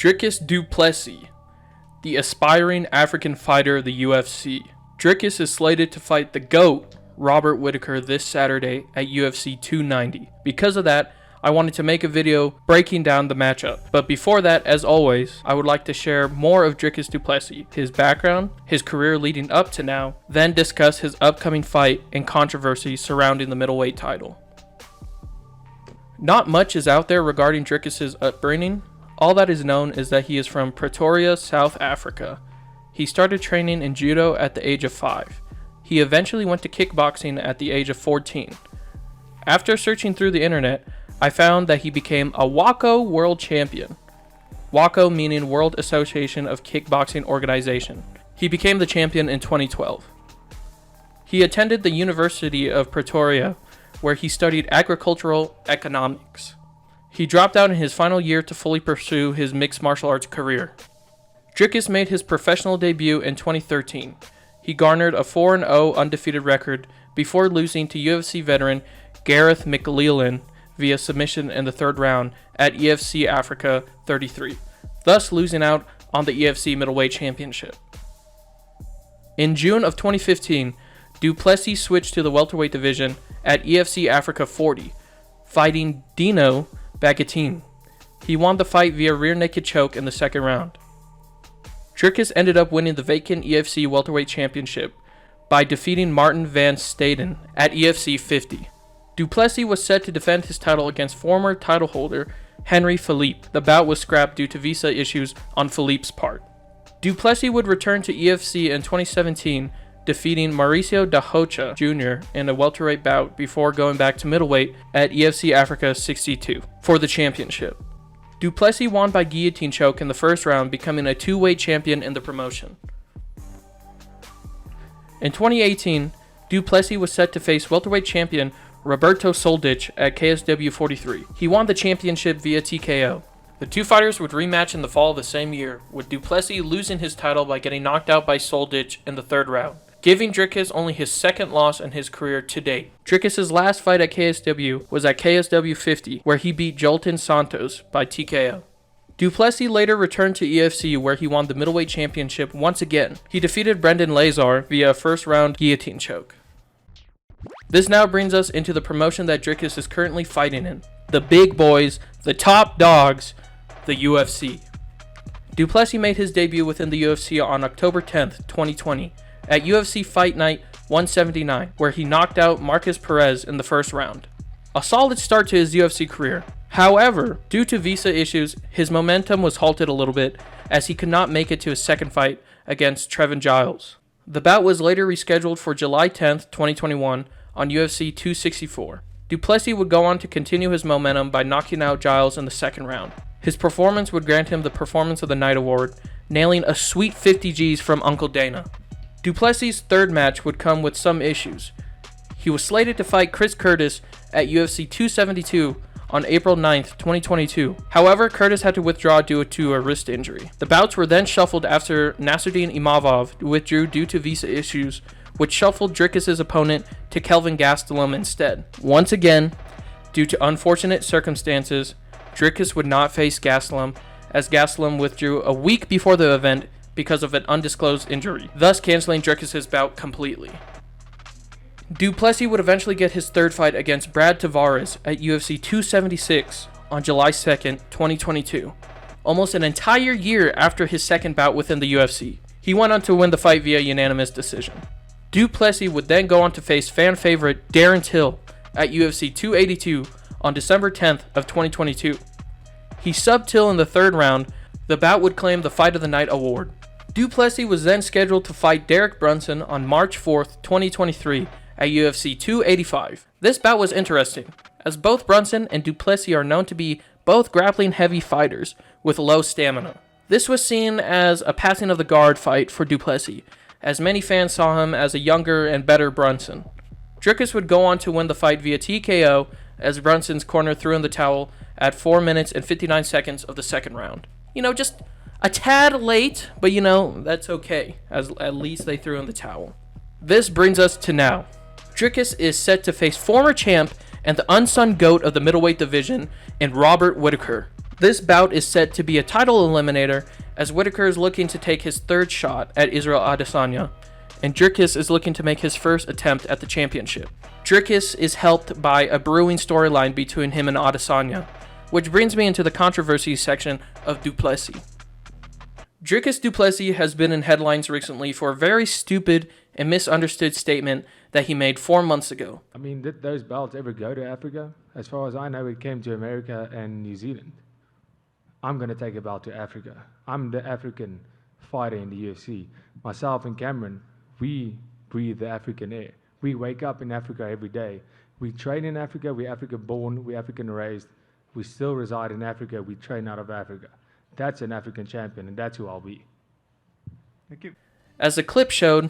Dricus Du Plessis, the aspiring African fighter of the UFC. Dricus is slated to fight the GOAT, Robert Whittaker, this Saturday at UFC 290. Because of that, I wanted to make a video breaking down the matchup. But before that, as always, I would like to share more of Dricus Du Plessis, his background, his career leading up to now, then discuss his upcoming fight and controversy surrounding the middleweight title. Not much is out there regarding Dricus' upbringing. All that is known is that he is from Pretoria, South Africa. He started training in judo at the age of 5. He eventually went to kickboxing at the age of 14. After searching through the internet, I found that he became a WACO world champion. WACO meaning World Association of Kickboxing Organization. He became the champion in 2012. He attended the University of Pretoria, where he studied agricultural economics. He dropped out in his final year to fully pursue his mixed martial arts career. Dricus made his professional debut in 2013. He garnered a 4-0 undefeated record before losing to UFC veteran Gareth McLeland via submission in the third round at UFC Africa 33, thus losing out on the UFC middleweight championship. In June of 2015, Du Plessis switched to the welterweight division at UFC Africa 40, fighting Dino Bagatine. He won the fight via rear naked choke in the second round. Dricus ended up winning the vacant UFC welterweight championship by defeating Martin van Staden at UFC 50. Du Plessis was set to defend his title against former title holder Henry Philippe. The bout was scrapped due to visa issues on Philippe's part. Du Plessis would return to UFC in 2017, defeating Mauricio da Rocha Jr. in a welterweight bout before going back to middleweight at UFC Africa 62 for the championship. Du Plessis won by guillotine choke in the first round, becoming a two-weight champion in the promotion. In 2018, Du Plessis was set to face welterweight champion Roberto Soldic at KSW 43. He won the championship via TKO. The two fighters would rematch in the fall of the same year, with Du Plessis losing his title by getting knocked out by Soldic in the third round, giving Dricus only his second loss in his career to date. Dricus' last fight at KSW was at KSW 50, where he beat Jolton Santos by TKO. Du Plessis later returned to UFC, where he won the middleweight championship once again. He defeated Brendan Lazar via a first-round guillotine choke. This now brings us into the promotion that Dricus is currently fighting in. The big boys, the top dogs, the UFC. Du Plessis made his debut within the UFC on October 10th, 2020, at UFC Fight Night 179, where he knocked out Marcus Perez in the first round. A solid start to his UFC career. However, due to visa issues, his momentum was halted a little bit as he could not make it to his second fight against Trevin Giles. The bout was later rescheduled for July 10th, 2021 on UFC 264. Du Plessis would go on to continue his momentum by knocking out Giles in the second round. His performance would grant him the Performance of the Night award, nailing a sweet 50 G's from Uncle Dana. Du Plessis' third match would come with some issues. He was slated to fight Chris Curtis at UFC 272 on April 9th, 2022. However, Curtis had to withdraw due to a wrist injury. The bouts were then shuffled after Nasruddin Imavov withdrew due to visa issues, which shuffled Dricus' opponent to Kelvin Gastelum instead. Once again, due to unfortunate circumstances, Dricus would not face Gastelum, as Gastelum withdrew a week before the event because of an undisclosed injury, thus canceling Dricus' bout completely. Du Plessis would eventually get his third fight against Brad Tavares at UFC 276 on July 2nd, 2022, almost an entire year after his second bout within the UFC. He went on to win the fight via unanimous decision. Du Plessis would then go on to face fan favorite Darren Till at UFC 282 on December 10th of 2022. He subbed Till in the third round. The bout would claim the Fight of the Night award. Du Plessis was then scheduled to fight Derek Brunson on March 4th, 2023 at UFC 285. This bout was interesting, as both Brunson and Du Plessis are known to be both grappling heavy fighters with low stamina. This was seen as a passing of the guard fight for Du Plessis, as many fans saw him as a younger and better Brunson. Dricus would go on to win the fight via TKO, as Brunson's corner threw in the towel at 4 minutes and 59 seconds of the second round. Just a tad late, but that's okay, as at least they threw in the towel. This brings us to now. Dricus is set to face former champ and the unsung GOAT of the middleweight division in Robert Whittaker. This bout is set to be a title eliminator, as Whittaker is looking to take his third shot at Israel Adesanya, and Dricus is looking to make his first attempt at the championship. Dricus is helped by a brewing storyline between him and Adesanya, which brings me into the controversy section of Du Plessis. Dricus Du Plessis has been in headlines recently for a very stupid and misunderstood statement that he made 4 months ago. I mean, did those belts ever go to Africa? As far as I know, it came to America and New Zealand. I'm going to take a belt to Africa. I'm the African fighter in the UFC. Myself and Cameron, we breathe the African air. We wake up in Africa every day. We train in Africa. We're African born. We're African raised. We still reside in Africa. We train out of Africa. That's an African champion, and that's who I'll be. Thank you. As the clip showed,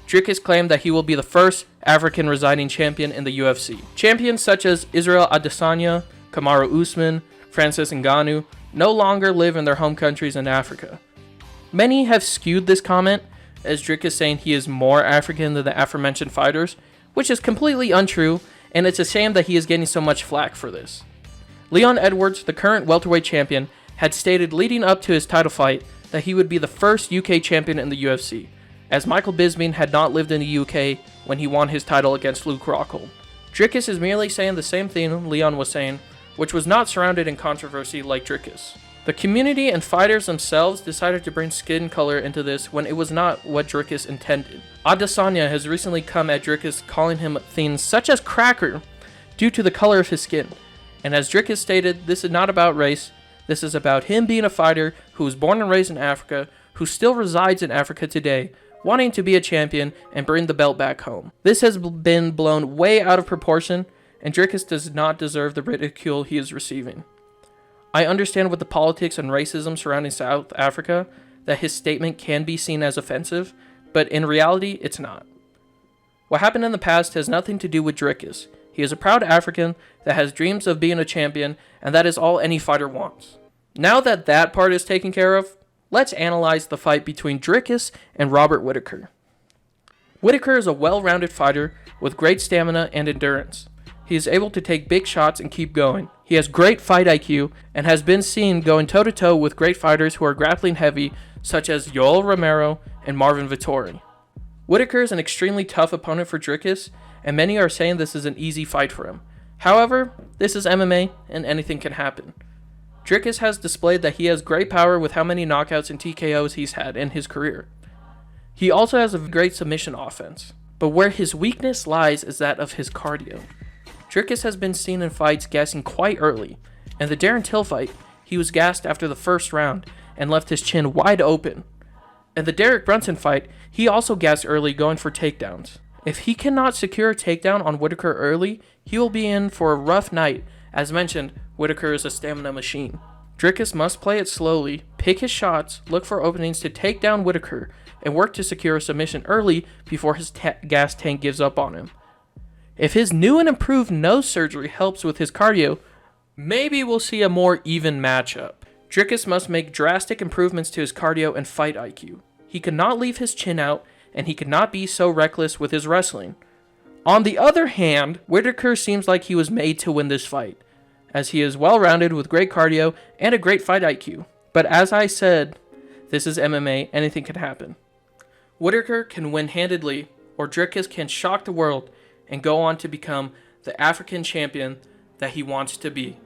Dricus claimed that he will be the first African residing champion in the UFC. Champions such as Israel Adesanya, Kamaru Usman, Francis Ngannou no longer live in their home countries in Africa. Many have skewed this comment, as Dricus saying he is more African than the aforementioned fighters, which is completely untrue, and it's a shame that he is getting so much flack for this. Leon Edwards, the current welterweight champion, had stated leading up to his title fight that he would be the first UK champion in the UFC, as Michael Bisping had not lived in the UK when he won his title against Luke Rockhold. Dricus is merely saying the same thing Leon was saying, which was not surrounded in controversy like Dricus. The community and fighters themselves decided to bring skin color into this when it was not what Dricus intended. Adesanya has recently come at Dricus calling him things such as cracker due to the color of his skin, and as Dricus stated, this is not about race. This is about him being a fighter who was born and raised in Africa, who still resides in Africa today, wanting to be a champion and bring the belt back home. This has been blown way out of proportion, and Dricus does not deserve the ridicule he is receiving. I understand with the politics and racism surrounding South Africa that his statement can be seen as offensive, but in reality, it's not. What happened in the past has nothing to do with Dricus. He is a proud African that has dreams of being a champion, and that is all any fighter wants. Now that that part is taken care of, let's analyze the fight between Dricus and Robert Whittaker. Whittaker is a well-rounded fighter with great stamina and endurance. He is able to take big shots and keep going. He has great fight IQ and has been seen going toe-to-toe with great fighters who are grappling heavy, such as Yoel Romero and Marvin Vettori. Whittaker is an extremely tough opponent for Dricus, and many are saying this is an easy fight for him. However, this is MMA, and anything can happen. Dricus has displayed that he has great power with how many knockouts and TKOs he's had in his career. He also has a great submission offense, but where his weakness lies is that of his cardio. Dricus has been seen in fights gassing quite early. In the Darren Till fight, he was gassed after the first round and left his chin wide open. In the Derek Brunson fight, he also gassed early going for takedowns. If he cannot secure a takedown on Whittaker early, he will be in for a rough night. As mentioned, Whittaker is a stamina machine. Dricus must play it slowly, pick his shots, look for openings to take down Whittaker, and work to secure a submission early before his gas tank gives up on him. If his new and improved nose surgery helps with his cardio, maybe we'll see a more even matchup. Dricus must make drastic improvements to his cardio and fight IQ. He cannot leave his chin out, and he cannot be so reckless with his wrestling. On the other hand, Whittaker seems like he was made to win this fight, as he is well-rounded with great cardio and a great fight IQ. But as I said, this is MMA, anything can happen. Whittaker can win handedly, or Dricus can shock the world and go on to become the African champion that he wants to be.